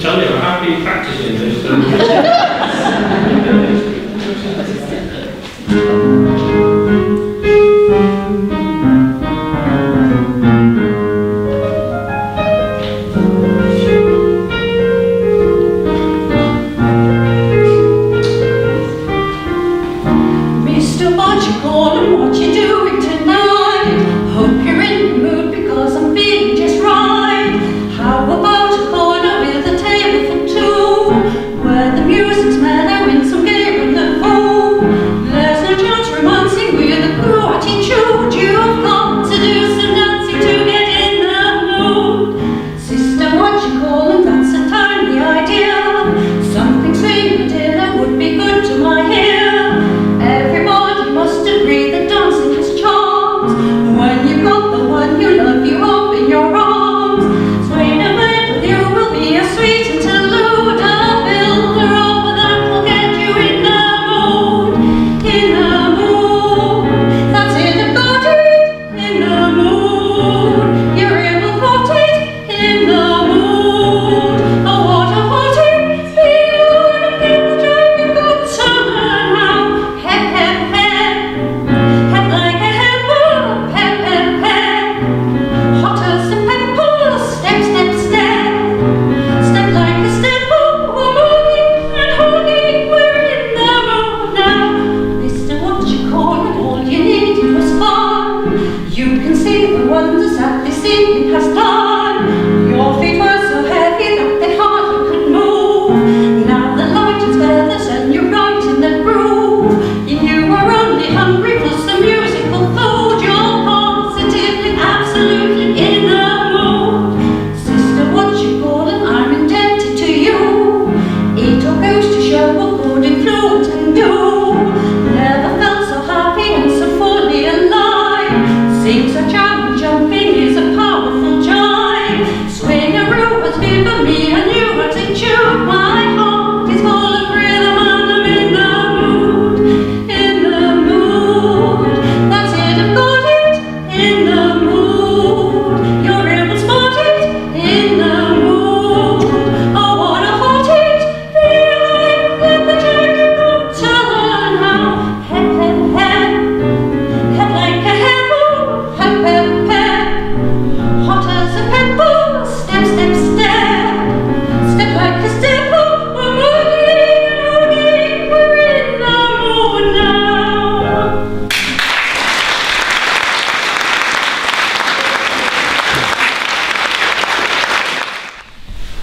tell you, I have been practicing this.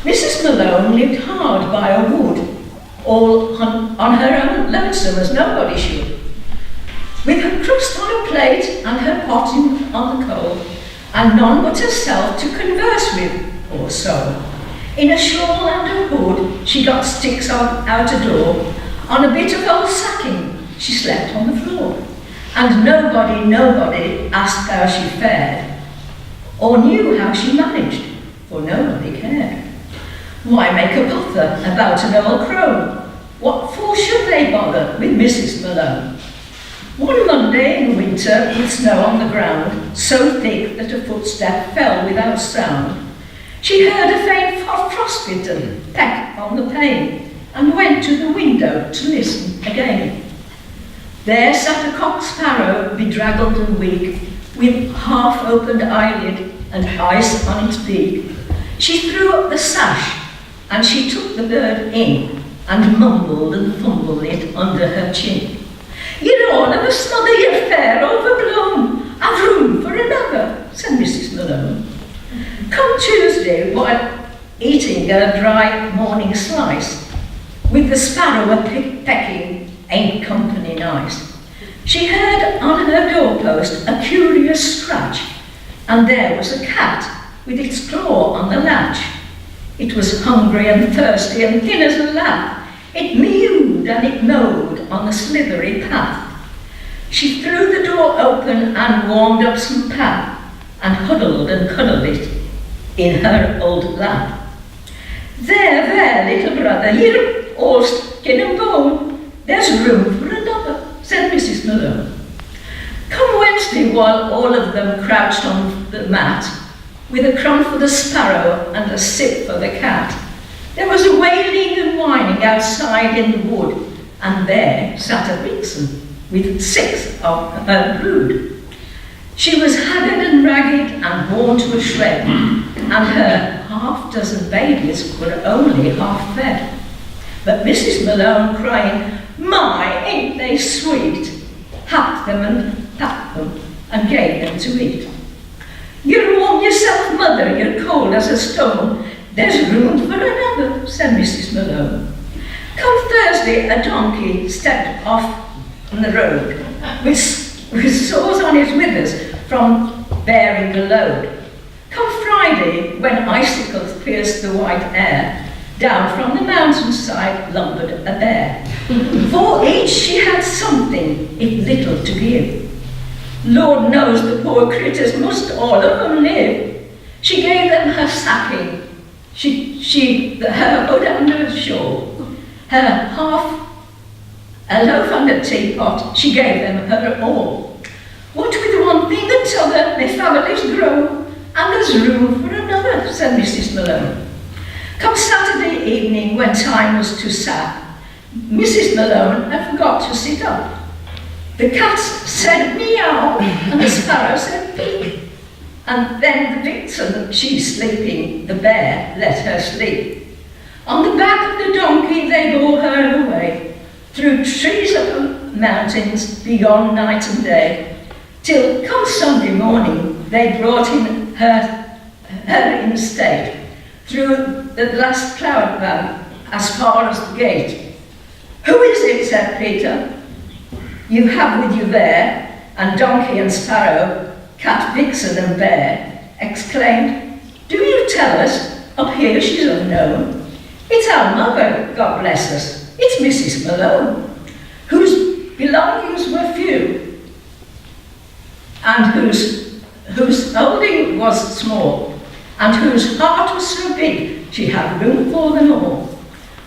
Mrs. Malone lived hard by a wood, all on her own lonesome as nobody should, with her crust on a plate and her pot on the coal, and none but herself to converse with, or so. In a shawl and a hood, she got sticks out a door. On a bit of old sacking, she slept on the floor. And nobody asked how she fared, or knew how she managed, for nobody cared. Why make a pother about an old crone? What for should they bother with Mrs. Malone? One Monday in winter, with snow on the ground, so thick that a footstep fell without sound, she heard a faint frostbitten peck on the pane, and went to the window to listen again. There sat a cock sparrow, bedraggled and weak, with half-opened eyelid and ice on its beak. She threw up the sash, and she took the bird in, and mumbled and fumbled it under her chin. "You're all of a smother, you're fair overblown. I've room for another," said Mrs. Malone. Come Tuesday, while eating a dry morning slice, with the sparrow a-pecking, ain't company nice, she heard on her doorpost a curious scratch, and there was a cat with its claw on the latch. It was hungry and thirsty and thin as a lath. It mewed and it mowed on the slithery path. She threw the door open and warmed up some pap, and huddled and cuddled it in her old lap. There, little brother, you're all skin and bone. There's room for another," said Mrs. Malone. Come Wednesday, while all of them crouched on the mat, with a crumb for the sparrow and a sip for the cat, There was a wailing and whining outside in the wood, and there sat a vixen with 6 of her brood. She was haggard and ragged and worn to a shred, and her half-dozen babies were only half fed. But Mrs. Malone, crying, "My, ain't they sweet?" hacked them and packed them and gave them to eat. "You'll warm yourself, mother, you're cold as a stone. There's room for another," said Mrs. Malone. Come Thursday, a donkey stepped off on the road with sores on his withers from bearing the load. Come Friday, when icicles pierced the white air, down from the mountainside lumbered a bear. For each she had something, if little to give. Lord knows the poor critters must all of them live. She gave them her sacking, her hood under a shawl, her a loaf and a teapot, she gave them her all. What with one thing and t'other, their families grow, and there's room for another, said Mrs. Malone. Come Saturday evening, when time was to sap, Mrs. Malone had forgot to sit up. The cats said meow, and the sparrow said peep. And then the vixen, she sleeping, the bear let her sleep. On the back of the donkey they bore her away, through trees up the mountains, beyond night and day, till come Sunday morning they brought in her in state, through the last cloud bank, as far as the gate. Who is it, said Peter, you have with you there? And donkey and sparrow, cat, vixen and bear, exclaimed, do you tell us, up here she's unknown? It's our mother, God bless us, it's Mrs. Malone, whose belongings were few, and whose holding was small, and whose heart was so big she had room for them all.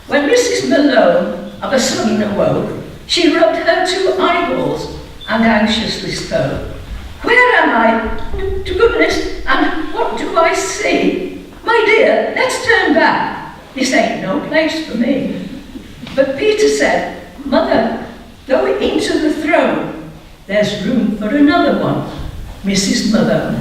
When Mrs. Malone of a sudden awoke, she rubbed her 2 eyeballs and anxiously spoke. Where am I? To goodness, and what do I see? My dear, let's turn back. This ain't no place for me. But Peter said, Mother, go into the throne. There's room for another one. Mrs. Malone.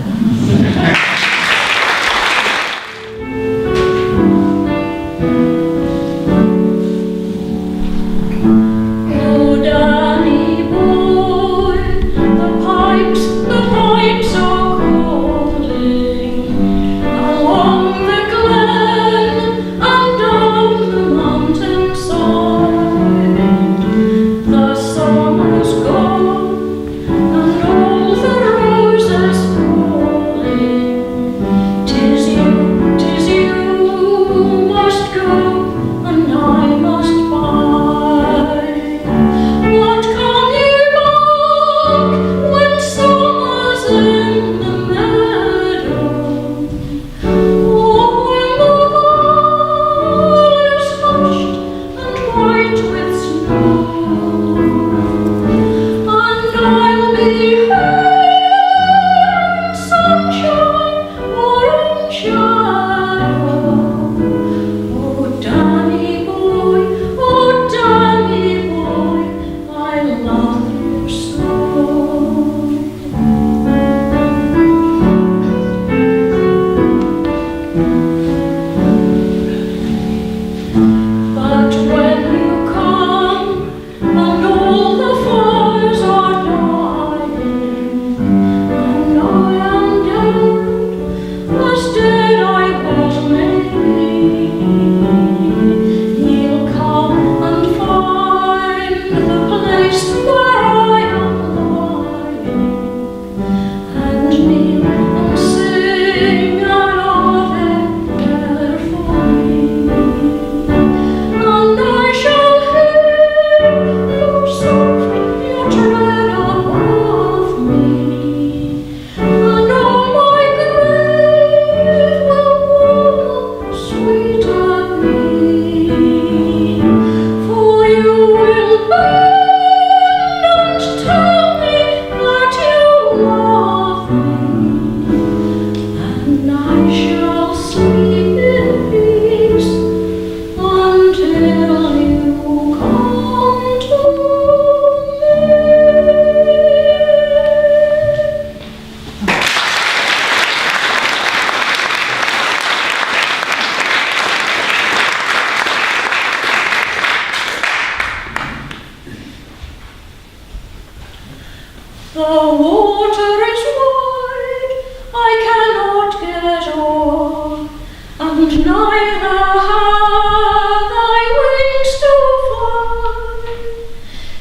and neither have thy wings to fly.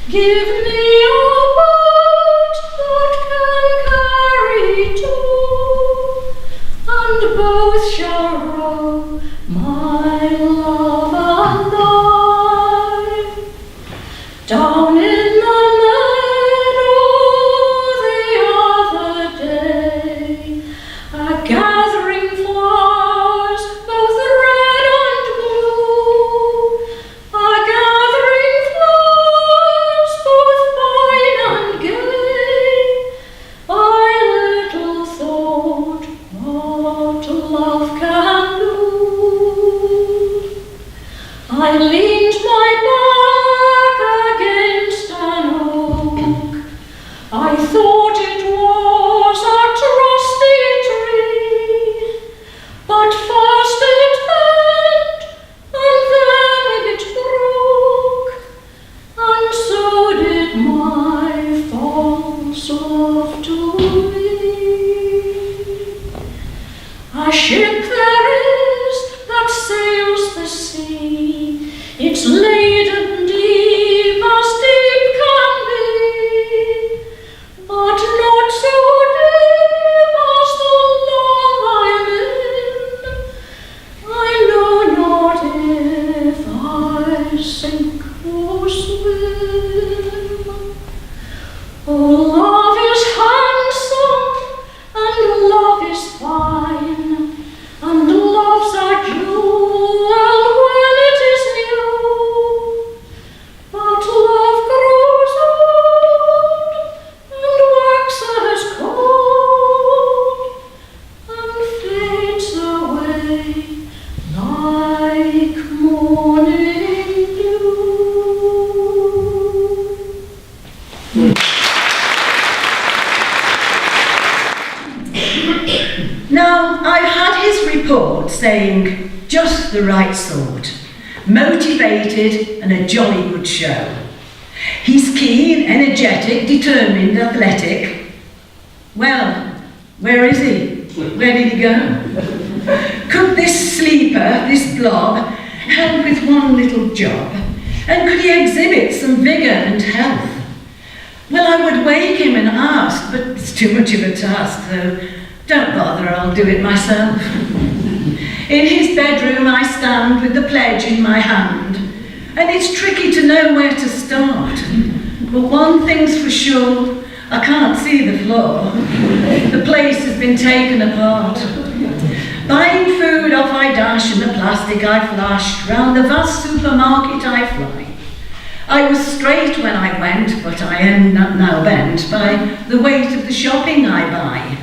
Give me a boat that can carry two, and both shall row, my love and I. Down in the meadow the other day, a gathering flowers, both red and blue, a gathering flowers, both fine and gay. I little thought what love can do. I leaned my back against an oak. I thought it was a trusty tree, but first it bent, and then it broke, and so did my false love to me. A ship there is that sails the sea, it's laden deep as deep can be, but not so deep as the love I'm in. I know not if I sink or swim. Oh, love is handsome, and love is fine, and love's a jewel when it is new. But love grows old, and waxes cold, and fades away like morning dew. Now, I've had his report saying just the right sort, motivated and a jolly good show. He's keen, energetic, determined, athletic. Well, where is he? Where did he go? Could this sleeper, this blob, help with one little job? And could he exhibit some vigour and health? Well, I would wake him and ask, but it's too much of a task, so don't bother, I'll do it myself. In his bedroom I stand with the pledge in my hand, and it's tricky to know where to start. But one thing's for sure, I can't see the floor. The place has been taken apart. Buying food off I dash, and the plastic I flash, round the vast supermarket I fly. I was straight when I went, but I am now bent by the weight of the shopping I buy.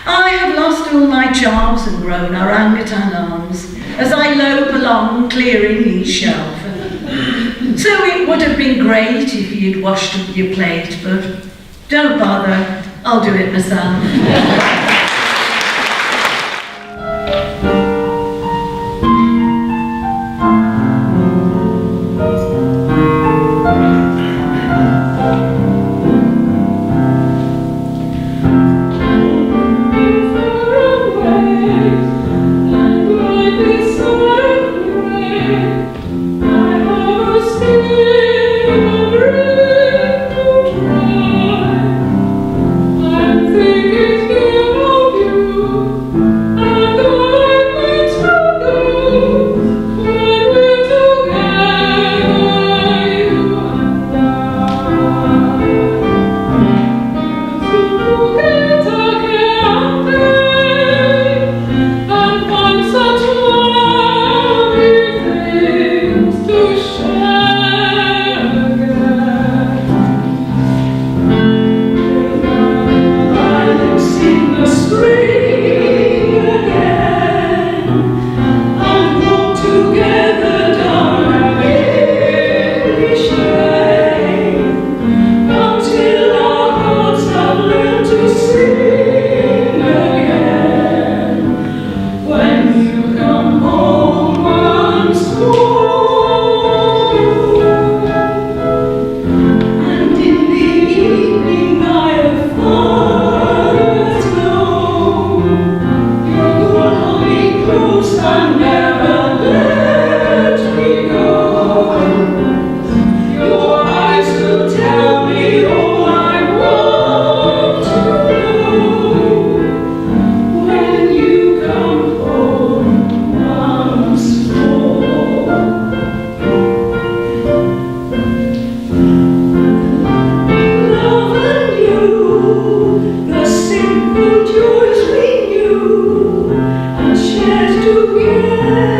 I have lost all my charms and grown orangutan arms as I lope along clearing each shelf. So it would have been great if you'd washed up your plate, but don't bother, I'll do it myself. I'm thinking and never let me go. Your eyes will tell me all I want to know when you come home once more. Love and you, the simple joys we knew and shared together.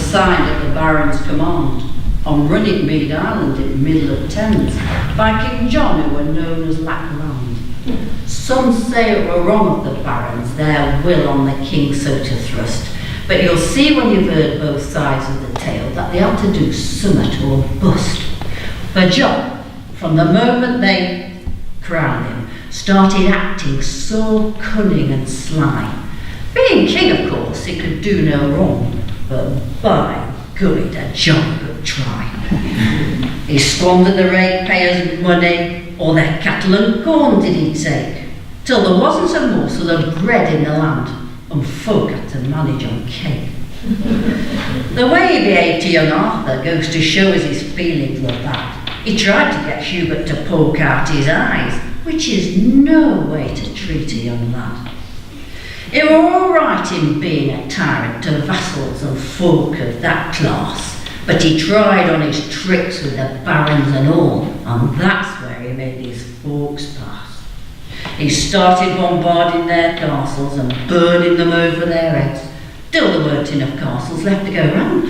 signed at the Baron's command on Runnymede Island in the middle of Thames by King John, who were known as Lackland. Some say it were wrong of the barons, their will on the king so to thrust, but you'll see when you've heard both sides of the tale that they had to do summat or bust. For John, from the moment they crowned him, started acting so cunning and sly. Being king, of course, he could do no wrong, but by golly, did John could try. He squandered the ratepayers' money, all their cattle and corn did he take, till there wasn't a morsel of bread in the land, and folk had to manage on cake. The way he behaved to young Arthur goes to show as his feelings were bad. He tried to get Hubert to poke out his eyes, which is no way to treat a young lad. He were all right in being a tyrant to vassals and folk of that class, but he tried on his tricks with the barons and all, and that's where he made his folks pass. He started bombarding their castles and burning them over their heads, till there weren't enough castles left to go round,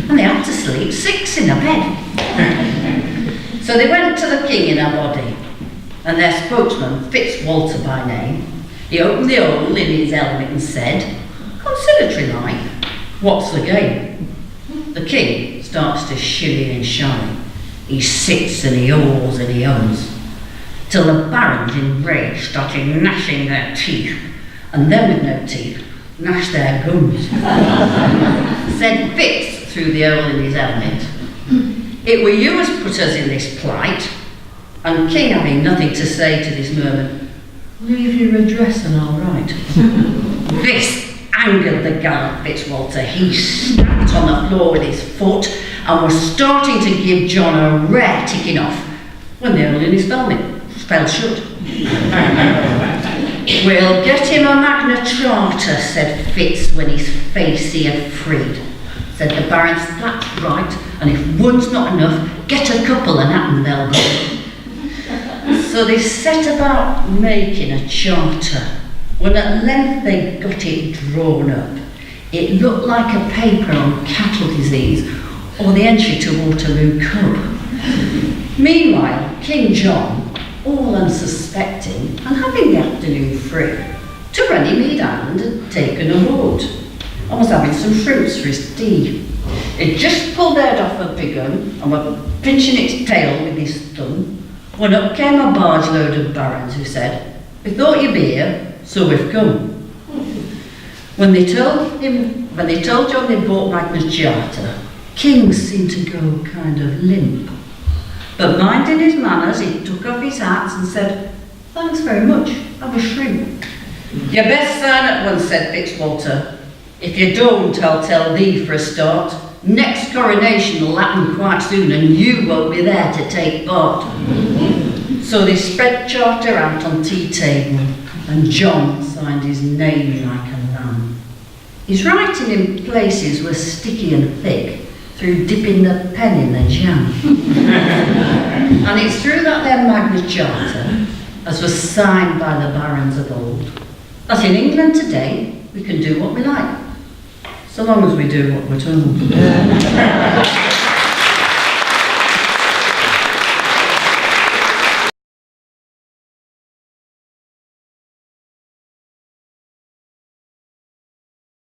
and they had to sleep 6 in a bed. So they went to the king in a body, and their spokesman, Fitzwalter by name, he opened the hole in his helmet and said, conciliatory like, what's the game? The king starts to shilly and shally. He sits and he hauls and he owns, till the barons enraged started gnashing their teeth, and then with no teeth, gnashed their gums. Said Fitz through the hole in his helmet, it were you as put us in this plight. And king having nothing to say to this murmur, leave your address and I'll write. This angered the gallant Fitzwalter. He stamped on the floor with his foot and was starting to give John a rare ticking off when the hole in his helmet fell shut. We'll get him a Magna Charta, said Fitz when his face he had freed. Said the barons, that's right, and if one's not enough, get a couple and happen they'll go. So they set about making a charter. When at length they got it drawn up, it looked like a paper on cattle disease or the entry to Waterloo Cup. Meanwhile, King John, all unsuspecting and having the afternoon free, to Runnymede Island had taken a boat and was having some fruits for his tea. He'd just pulled out off a big one and were pinching its tail with his thumb when up came a barge load of barons who said, we thought you'd be here, so we've come. When they told John they'd bought Magna Charta, King seemed to go kind of limp. But minding his manners, he took off his hat and said, thanks very much, have a shrimp. You best sign at once, said Fitzwalter. If you don't, I'll tell thee for a start. Next coronation will happen quite soon and you won't be there to take part. So they spread charter out on tea table and John signed his name like a lamb. His writing in places was sticky and thick through dipping the pen in the jam. And it's through that their Magna Charta, as was signed by the barons of old, that in England today we can do what we like, so long as we do what we're told.